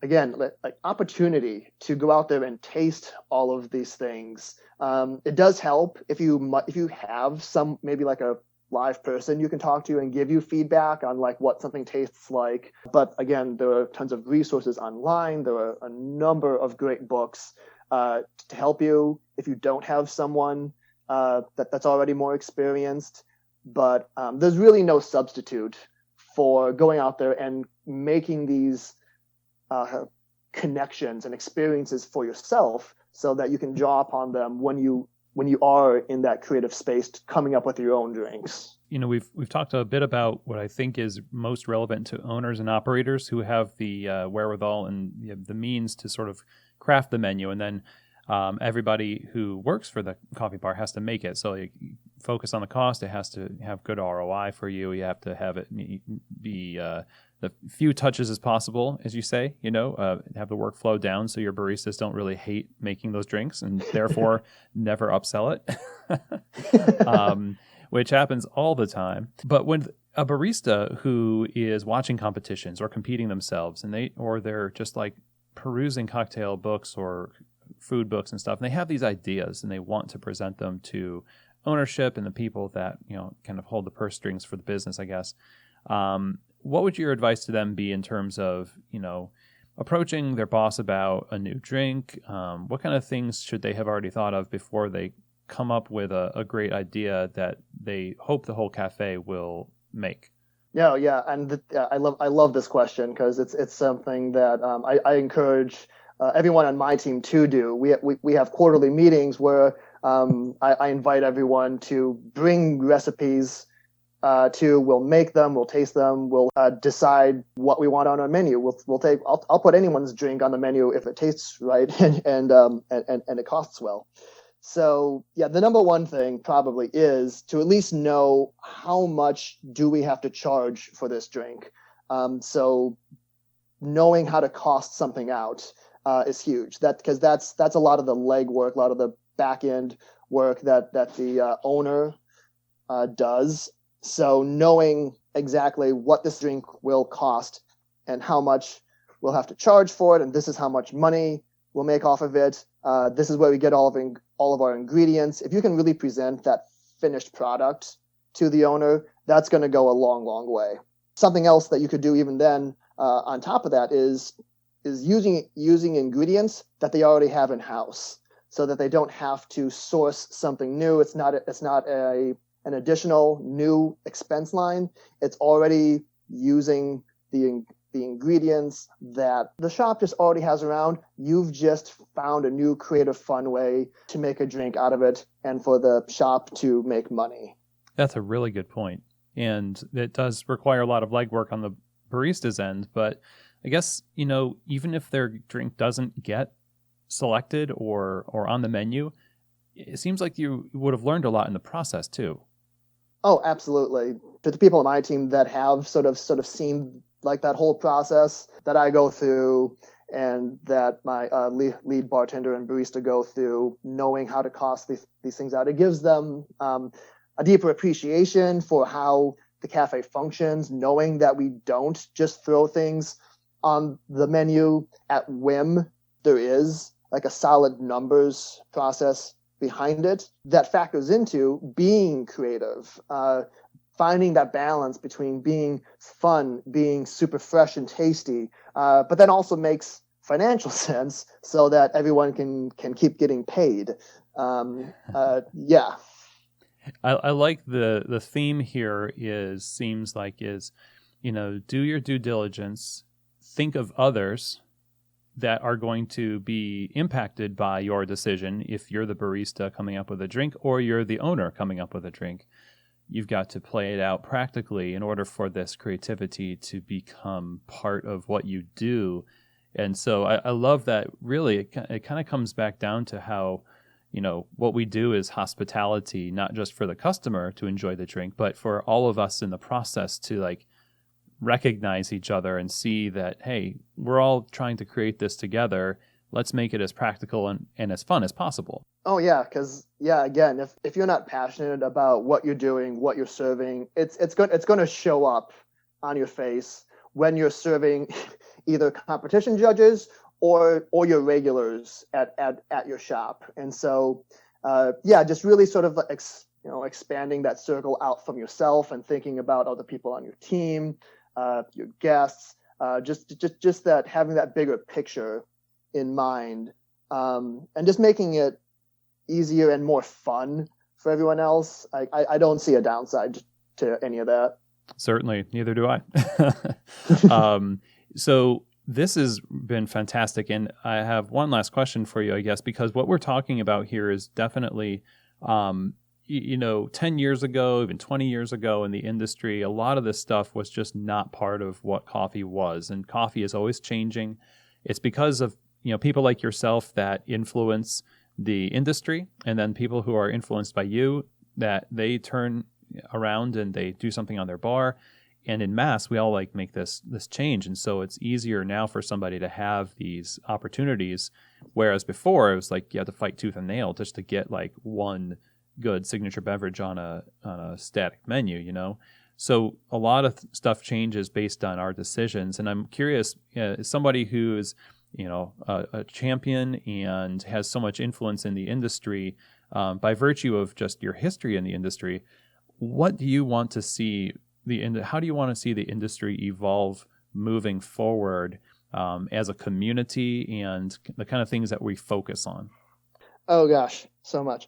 again, like opportunity to go out there and taste all of these things. It does help if you have some, maybe like a live person you can talk to and give you feedback on like what something tastes like. But again, there are tons of resources online. There are a number of great books to help you if you don't have someone that's already more experienced. But there's really no substitute for going out there and making these connections and experiences for yourself, so that you can draw upon them when you are in that creative space, coming up with your own drinks. We've talked a bit about what I think is most relevant to owners and operators who have the wherewithal and the means to sort of craft the menu, and then everybody who works for the coffee bar has to make it. So you focus on the cost. It has to have good ROI for you. You have to have it be the few touches as possible, as you say, have the workflow down so your baristas don't really hate making those drinks and therefore never upsell it, which happens all the time. But when a barista who is watching competitions or competing themselves, and they're just like perusing cocktail books or food books and stuff, and they have these ideas and they want to present them to ownership and the people that kind of hold the purse strings for the business, I guess. What would your advice to them be in terms of, approaching their boss about a new drink? What kind of things should they have already thought of before they come up with a great idea that they hope the whole cafe will make? Yeah, and I love this question, because it's something that I encourage everyone on my team to do. We have quarterly meetings where I invite everyone to bring recipes. We'll make them, we'll taste them, we'll decide what we want on our menu. I'll put anyone's drink on the menu if it tastes right and it costs well. So yeah, the number one thing probably is to at least know how much do we have to charge for this drink. So knowing how to cost something out is huge. Because that's a lot of the legwork, a lot of the back end work that the owner does. So knowing exactly what this drink will cost and how much we'll have to charge for it, and this is how much money we'll make off of it. This is where we get all of our ingredients. If you can really present that finished product to the owner, that's going to go a long, long way. Something else that you could do even then on top of that is using ingredients that they already have in house, so that they don't have to source something new. It's not an additional new expense line. It's already using the ingredients that the shop just already has around. You've just found a new creative, fun way to make a drink out of it and for the shop to make money. That's a really good point. And it does require a lot of legwork on the barista's end. But I guess, even if their drink doesn't get selected or on the menu, it seems like you would have learned a lot in the process too. Oh, absolutely. To the people on my team that have sort of seen like that whole process that I go through and that my lead bartender and barista go through, knowing how to cost these things out, it gives them a deeper appreciation for how the cafe functions, knowing that we don't just throw things on the menu at whim. There is like a solid numbers process behind it that factors into being creative, finding that balance between being fun, being super fresh and tasty, but then also makes financial sense so that everyone can keep getting paid. Yeah. I like the theme here seems like do your due diligence, think of others that are going to be impacted by your decision. If you're the barista coming up with a drink or you're the owner coming up with a drink, you've got to play it out practically in order for this creativity to become part of what you do. And so I love that. Really, it kind of comes back down to how, what we do is hospitality, not just for the customer to enjoy the drink, but for all of us in the process to recognize each other and see that, hey, we're all trying to create this together. Let's make it as practical and as fun as possible. Oh yeah, because again, if you're not passionate about what you're doing, what you're serving, it's going to show up on your face when you're serving either competition judges or your regulars at your shop. And so just really sort of expanding that circle out from yourself and thinking about other people on your team, your guests, just that, having that bigger picture in mind, and just making it easier and more fun for everyone else. I don't see a downside to any of that. Certainly, neither do I. So this has been fantastic, and I have one last question for you, I guess, because what we're talking about here is definitely 10 years ago, even 20 years ago in the industry, a lot of this stuff was just not part of what coffee was. And coffee is always changing. It's because of, people like yourself that influence the industry, and then people who are influenced by you, that they turn around and they do something on their bar. And in mass, we all make this change. And so it's easier now for somebody to have these opportunities. Whereas before it was you had to fight tooth and nail just to get one good signature beverage on a static menu, So a lot of stuff changes based on our decisions. And I'm curious, as somebody who is, a champion and has so much influence in the industry, by virtue of just your history in the industry, what do you want to see how do you want to see the industry evolve moving forward, as a community, and the kind of things that we focus on? Oh gosh, so much.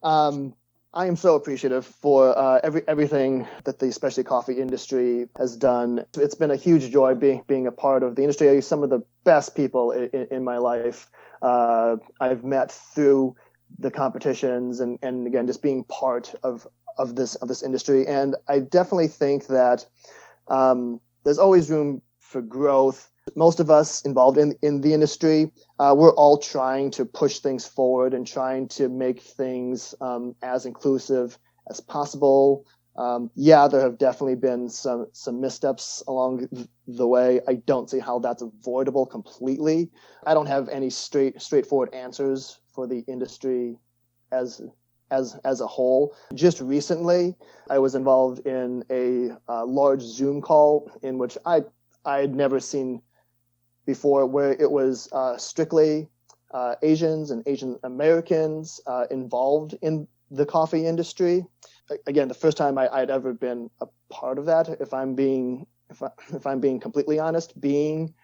I am so appreciative for everything that the specialty coffee industry has done. It's been a huge joy being a part of the industry. Some of the best people in my life I've met through the competitions, and again, just being part of this industry. And I definitely think that there's always room for growth. Most of us involved in the industry, we're all trying to push things forward and trying to make things as inclusive as possible. There have definitely been some missteps along the way. I don't see how that's avoidable completely. I don't have any straightforward answers for the industry as as a whole. Just recently, I was involved in a large Zoom call in which I had never seen before, where it was strictly Asians and Asian Americans involved in the coffee industry. Again, the first time I'd ever been a part of that. If I'm being completely honest, being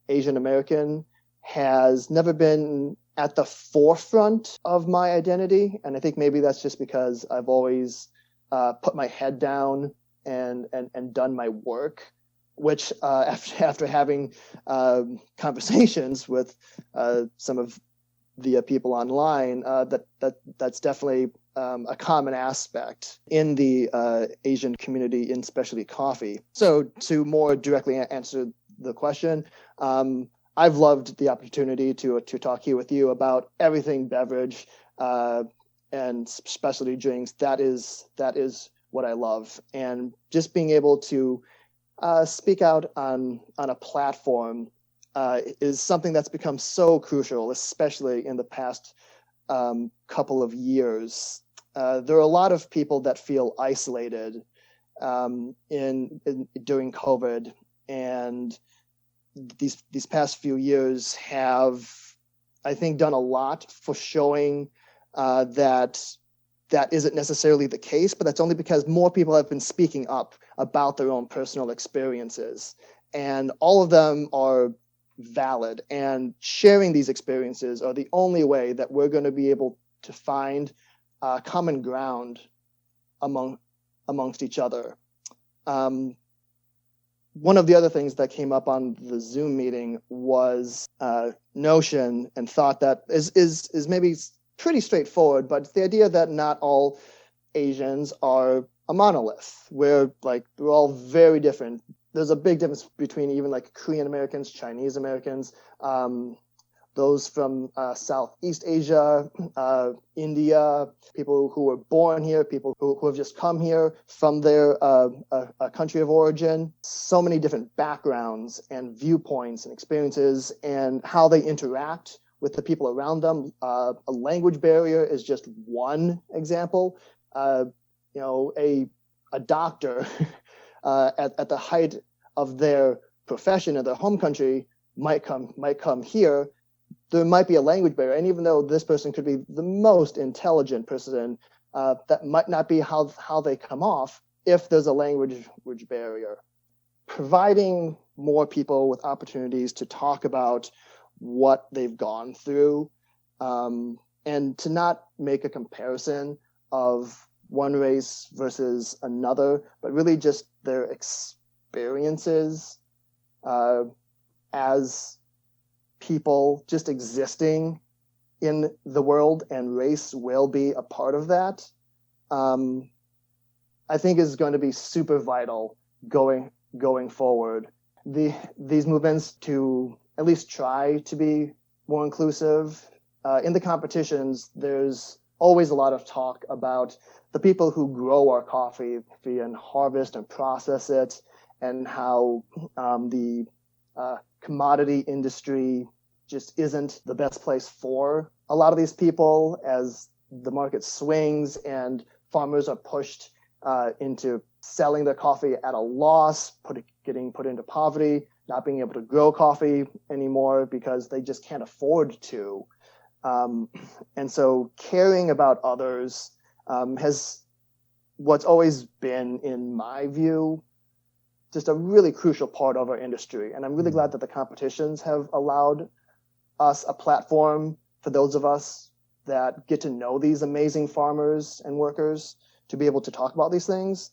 Asian American has never been at the forefront of my identity, and I think maybe that's just because I've always put my head down and done my work. Which after having conversations with some of the people online, that's definitely a common aspect in the Asian community in specialty coffee. So to more directly answer the question, I've loved the opportunity to talk here with you about everything beverage and specialty drinks. That is what I love, and just being able to speak out on a platform is something that's become so crucial, especially in the past couple of years. There are a lot of people that feel isolated during COVID, and these past few years have, I think, done a lot for showing that isn't necessarily the case, but that's only because more people have been speaking up about their own personal experiences. And all of them are valid. And sharing these experiences are the only way that we're going to be able to find common ground amongst each other. One of the other things that came up on the Zoom meeting was notion and thought that is maybe pretty straightforward, but it's the idea that not all Asians are a monolith. We're all very different. There's a big difference between even like Korean Americans, Chinese Americans, those from Southeast Asia, India, people who were born here, people who have just come here from their country of origin. So many different backgrounds and viewpoints and experiences, and how they interact with the people around them. A language barrier is just one example. A doctor at the height of their profession in their home country might come here. There might be a language barrier, and even though this person could be the most intelligent person, that might not be how they come off if there's a language barrier. Providing more people with opportunities to talk about what they've gone through, and to not make a comparison of one race versus another, but really just their experiences as people just existing in the world, and race will be a part of that. I think is going to be super vital going forward. These movements to at least try to be more inclusive. In the competitions, there's always a lot of talk about the people who grow our coffee and harvest and process it, and how the commodity industry just isn't the best place for a lot of these people, as the market swings and farmers are pushed into selling their coffee at a loss, getting put into poverty, not being able to grow coffee anymore because they just can't afford to. And so caring about others has what's always been, in my view, just a really crucial part of our industry. And I'm really glad that the competitions have allowed us a platform for those of us that get to know these amazing farmers and workers to be able to talk about these things.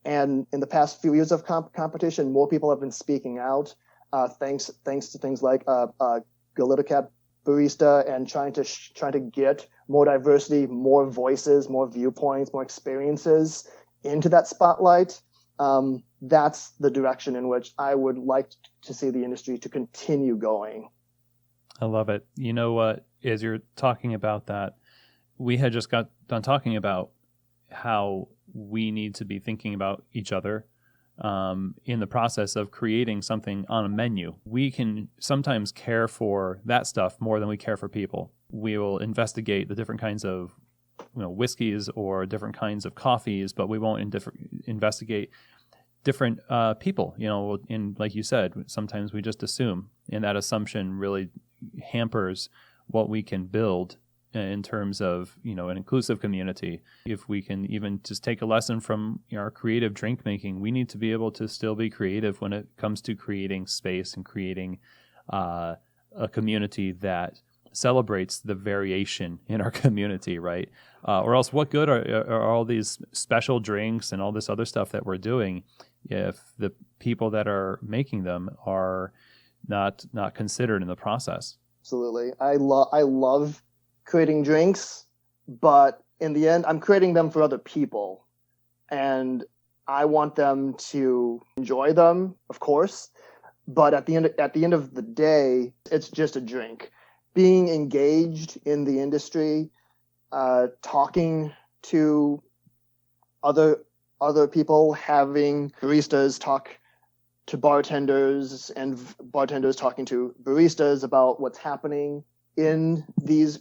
And in the past few years of competition, more people have been speaking out, thanks to things like Cat Barista, and trying to get more diversity, more voices, more viewpoints, more experiences into that spotlight. That's the direction in which I would like to see the industry to continue going. I love it. You know what? As you're talking about that, we had just got done talking about how we need to be thinking about each other in the process of creating something on a menu. We can sometimes care for that stuff more than we care for people. We will investigate the different kinds of whiskeys or different kinds of coffees, but we won't investigate different people. And like you said, sometimes we just assume, and that assumption really hampers what we can build in terms of an inclusive community. If we can even just take a lesson from our creative drink making, we need to be able to still be creative when it comes to creating space and creating a community that celebrates the variation in our community, right? Or else what good are all these special drinks and all this other stuff that we're doing if the people that are making them are not considered in the process? Absolutely. I love creating drinks, but in the end, I'm creating them for other people. And I want them to enjoy them, of course. But at the end of the day, it's just a drink. Being engaged in the industry, talking to other people, having baristas talk to bartenders and bartenders talking to baristas about what's happening in these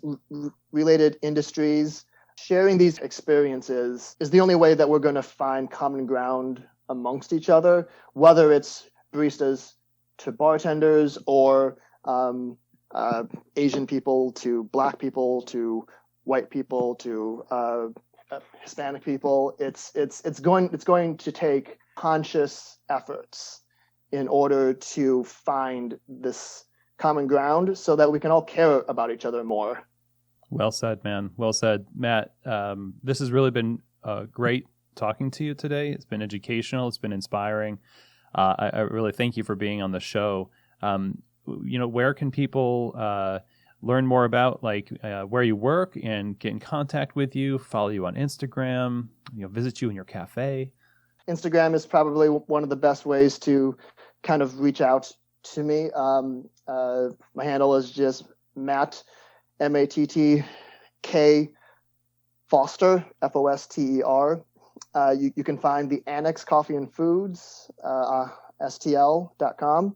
related industries. Sharing these experiences is the only way that we're going to find common ground amongst each other, whether it's baristas to bartenders or Asian people to Black people to white people to Hispanic people. It's going to take conscious efforts in order to find this common ground so that we can all care about each other more. Well said, man. Well said, Matt. This has really been great talking to you today. It's been educational. It's been inspiring. I really thank you for being on the show. Where can people learn more about where you work and get in contact with you, follow you on Instagram, visit you in your cafe? Instagram is probably one of the best ways to kind of reach out to me. My handle is just Matt, Mattk Foster, Foster. You can find the Annex Coffee and Foods, stl.com.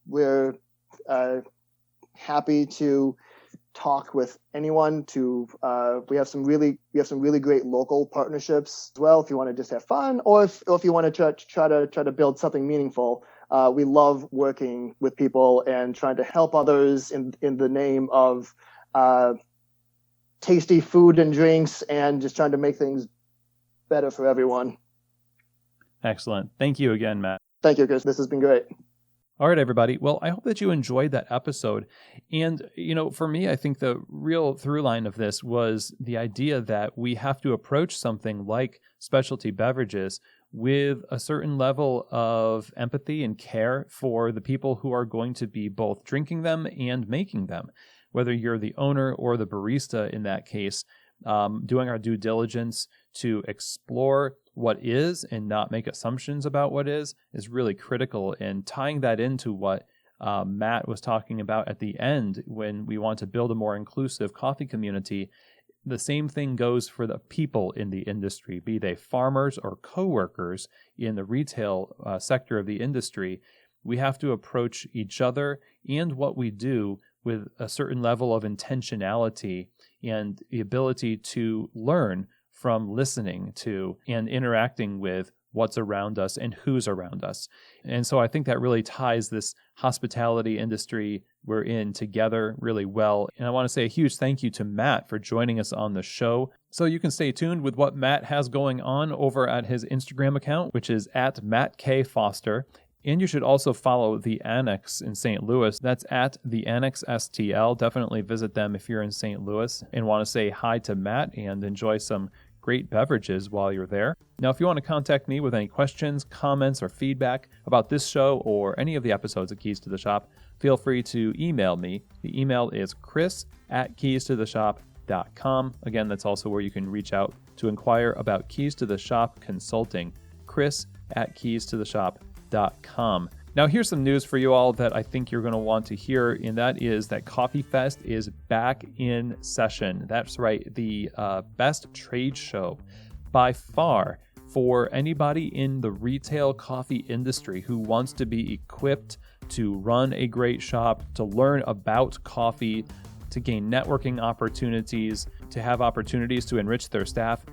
We're happy to talk with anyone. We have some really great local partnerships as well. If you want to just have fun, or if you want to try to build something meaningful, we love working with people and trying to help others in the name of tasty food and drinks, and just trying to make things better for everyone. Excellent. Thank you again, Matt. Thank you, Chris. This has been great. All right, everybody. Well, I hope that you enjoyed that episode. And, for me, I think the real through line of this was the idea that we have to approach something like specialty beverages with a certain level of empathy and care for the people who are going to be both drinking them and making them. Whether you're the owner or the barista in that case, doing our due diligence to explore what is and not make assumptions about what is really critical. And tying that into what Matt was talking about at the end, when we want to build a more inclusive coffee community, the same thing goes for the people in the industry, be they farmers or coworkers in the retail sector of the industry. We have to approach each other and what we do with a certain level of intentionality and the ability to learn from listening to and interacting with what's around us and who's around us. And so I think that really ties this hospitality industry we're in together really well. And I want to say a huge thank you to Matt for joining us on the show. So you can stay tuned with what Matt has going on over at his Instagram account, which is at Matt K. Foster. And you should also follow The Annex in St. Louis. That's at The Annex STL. Definitely visit them if you're in St. Louis and want to say hi to Matt and enjoy some great beverages while you're there. Now, if you want to contact me with any questions, comments, or feedback about this show or any of the episodes of Keys to the Shop, feel free to email me. The email is chris@keystotheshop.com. Again, that's also where you can reach out to inquire about Keys to the Shop consulting. chris@keystotheshop.com. Now, here's some news for you all that I think you're going to want to hear, and that is that Coffee Fest is back in session. That's right, the best trade show by far for anybody in the retail coffee industry who wants to be equipped to run a great shop, to learn about coffee, to gain networking opportunities, to have opportunities to enrich their staff.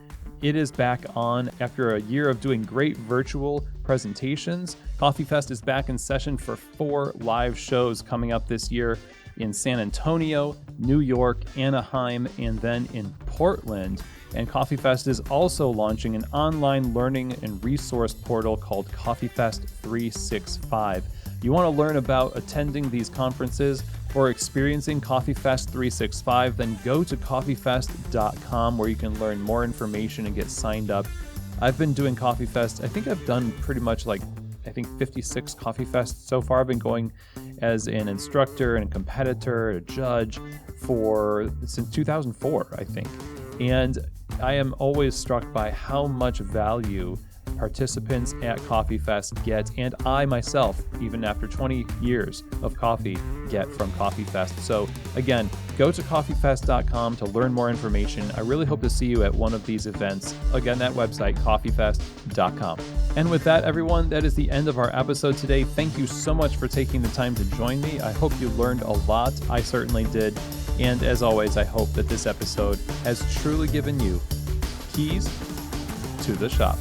It is back on after a year of doing great virtual presentations. Coffee Fest is back in session for 4 live shows coming up this year in San Antonio, New York, Anaheim, and then in Portland. And Coffee Fest is also launching an online learning and resource portal called Coffee Fest 365. You want to learn about attending these conferences or experiencing Coffee Fest 365, then go to coffeefest.com where you can learn more information and get signed up. I've been doing Coffee Fest. I think I've done pretty much 56 Coffee Fests so far. I've been going as an instructor and a competitor, a judge since 2004, I think. And I am always struck by how much value participants at Coffee Fest get, and I myself, even after 20 years of coffee, get from Coffee Fest. So again, go to coffeefest.com to learn more information. I really hope to see you at one of these events. Again, that website, coffeefest.com. And with that, everyone, that is the end of our episode today. Thank you so much for taking the time to join me. I hope you learned a lot. I certainly did. And as always, I hope that this episode has truly given you keys to the shop.